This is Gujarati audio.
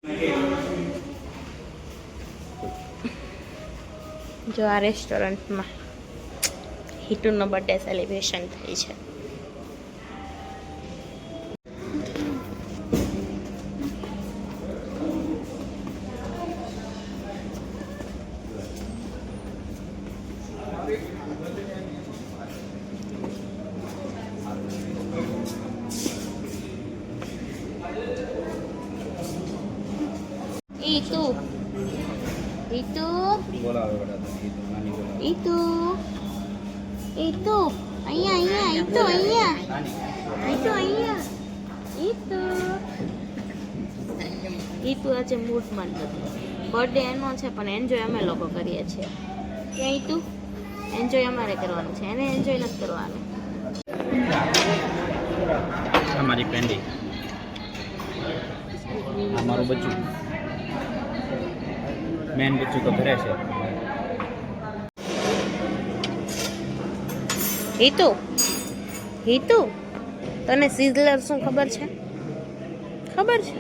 જો આ રેસ્ટોરન્ટમાં હિતુનો બર્થડે સેલિબ્રેશન થઈ છે. Itu આજે મૂડમાં નથી. બર્થડે એનો છે પણ એન્જોય અમે લોકો કરીએ છીએ. ક્યાં ઈતું એન્જોય અમારે કરવાનું છે, એને એન્જોય નથી કરવાનું. અમારી પેન્ડી, અમારું બચ્ચું, મેન બચ્ચું તો ઘરે છે. હિતુ તને સિઝલર શું ખબર છે? ખબર છે?